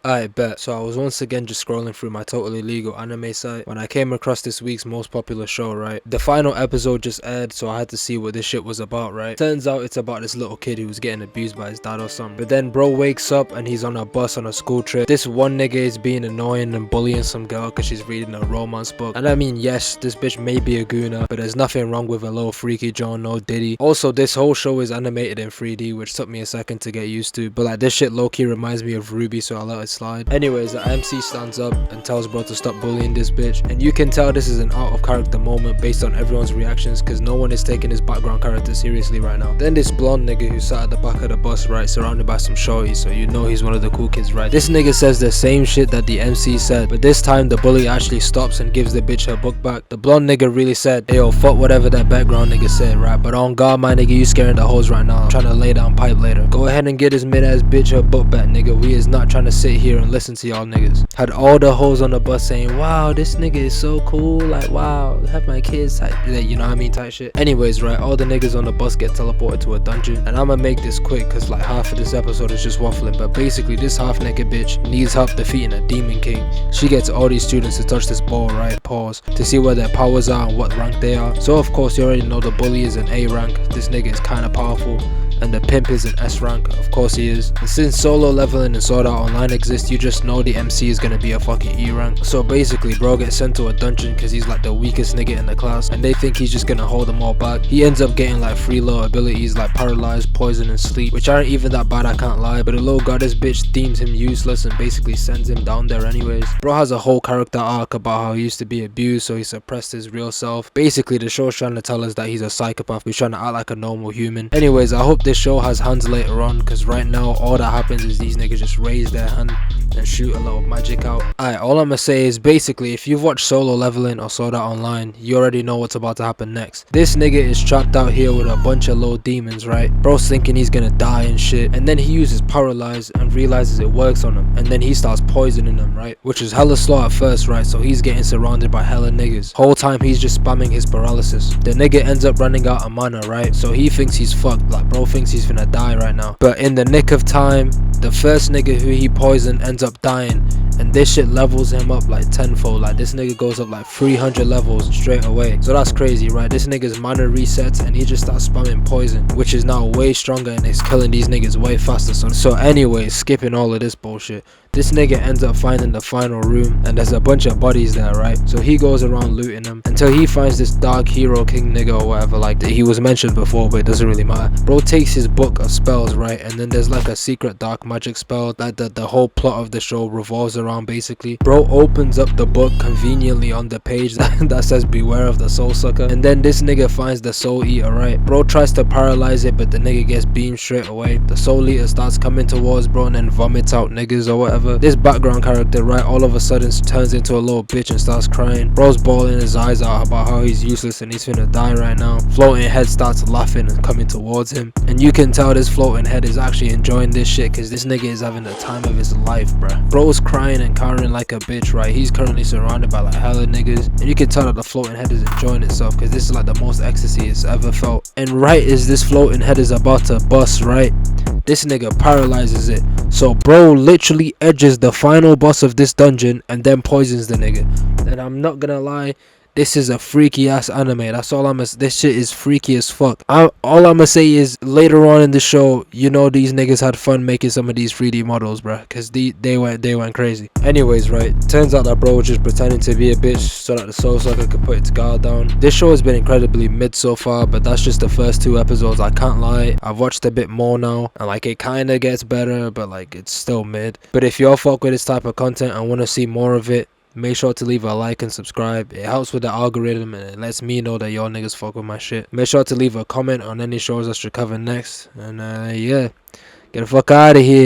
I bet. So I was once again just scrolling through my totally legal anime site when I came across this week's most popular show, right? The final episode just aired, so I had to see what this shit was about, right? Turns out it's about this little kid who was getting abused by his dad or something. But then bro wakes up and he's on a bus on a school trip. This one nigga is being annoying and bullying some girl because she's reading a romance book. And I mean, yes, this bitch may be a gooner, but there's nothing wrong with a little freaky John, no Diddy. Also, this whole show is animated in 3D, which took me a second to get used to. But like, this shit low-key reminds me of Ruby, so I let it slide. Anyways, the MC stands up and tells bro to stop bullying this bitch, and you can tell this is an out of character moment based on everyone's reactions because no one is taking his background character seriously right now. Then this blonde nigga who sat at the back of the bus, right, surrounded by some shorties, so you know he's one of the cool kids, right? This nigga says the same shit that the MC said, but this time the bully actually stops and gives the bitch her book back. The blonde nigga really said, "Hey yo, fuck whatever that background nigga said, right? But on God, my nigga, you scaring the hoes right now. I'm trying to lay down pipe later. Go ahead and get this mid-ass bitch her book back, nigga. We is not trying to sit here and listen to y'all niggas." Had all the hoes on the bus saying, "Wow, this nigga is so cool, like wow, have my kids," type, you know what I mean, type shit. Anyways, right, all the niggas on the bus get teleported to a dungeon, and I'ma make this quick cause like half of this episode is just waffling, but basically this half naked bitch needs help defeating a demon king. She gets all these students to touch this ball, right, pause, to see where their powers are and what rank they are. So of course you already know the bully is an A rank, this nigga is kinda powerful, and the pimp is an S rank, of course he is. And since solo leveling and Sword Art Online exists, you just know the MC is gonna be a fucking E rank. So basically bro gets sent to a dungeon cause he's like the weakest nigga in the class, and they think he's just gonna hold them all back. He ends up getting like 3 low abilities like paralyzed, poison and sleep, which aren't even that bad, I can't lie, but the little goddess bitch deems him useless and basically sends him down there anyways. Bro has a whole character arc about how he used to be abused, so he suppressed his real self. Basically the show's trying to tell us that he's a psychopath who's trying to act like a normal human. Anyways, I hope this show has hands later on, cause right now all that happens is these niggas just raise their hand and shoot a little magic out. Alright, all I'ma say is basically if you've watched Solo Leveling or Sword Art Online, you already know what's about to happen next. This nigga is trapped out here with a bunch of low demons, right? Bro's thinking he's gonna die and shit, and then he uses paralyze and realizes it works on him, and then he starts poisoning them, right? Which is hella slow at first, right? So he's getting surrounded by hella niggas. Whole time he's just spamming his paralysis. The nigga ends up running out of mana, right? So he thinks he's fucked, like bro thinks he's gonna die right now. But in the nick of time, the first nigga who he poisoned ends up dying, and this shit levels him up like tenfold. Like this nigga goes up like 300 levels straight away. So that's crazy, right? This nigga's mana resets and he just starts spamming poison, which is now way stronger and is killing these niggas way faster. So anyways, skipping all of this bullshit, this nigga ends up finding the final room, and there's a bunch of bodies there, right? So he goes around looting them until he finds this dark hero king nigga or whatever, like he was mentioned before, but it doesn't really matter. Bro takes his book of spells, right? And then there's like a secret dark magic spell that the whole plot of the show revolves around basically. Bro opens up the book conveniently on the page that says beware of the soul sucker, and then this nigga finds the soul eater, right? Bro tries to paralyze it, but the nigga gets beamed straight away. The soul eater starts coming towards bro and then vomits out niggas or whatever. This background character, right, all of a sudden turns into a little bitch and starts crying. Bro's bawling his eyes out about how he's useless and he's finna die right now. Floating head starts laughing and coming towards him, and you can tell this floating head is actually enjoying this shit cause this nigga is having the time of his life, bruh. Bro's crying and cowering like a bitch, right? He's currently surrounded by like hella niggas, and you can tell that the floating head is enjoying itself cause this is like the most ecstasy it's ever felt. And right as this floating head is about to bust, right, this nigga paralyzes it. So bro literally edges the final boss of this dungeon and then poisons the nigga. And I'm not gonna lie, this is a freaky ass anime. That's all this shit is freaky as fuck. All I'ma say is later on in the show, you know these niggas had fun making some of these 3D models, bruh, cause they went crazy. Anyways, right, turns out that bro was just pretending to be a bitch so that the soul sucker could put its guard down. This show has been incredibly mid so far, but that's just the first 2 episodes. I can't lie, I've watched a bit more now, and like it kinda gets better, but like it's still mid. But if y'all fuck with this type of content and wanna see more of it, make sure to leave a like and subscribe. It helps with the algorithm and it lets me know that y'all niggas fuck with my shit. Make sure to leave a comment on any shows I should cover next. And yeah, get the fuck out of here.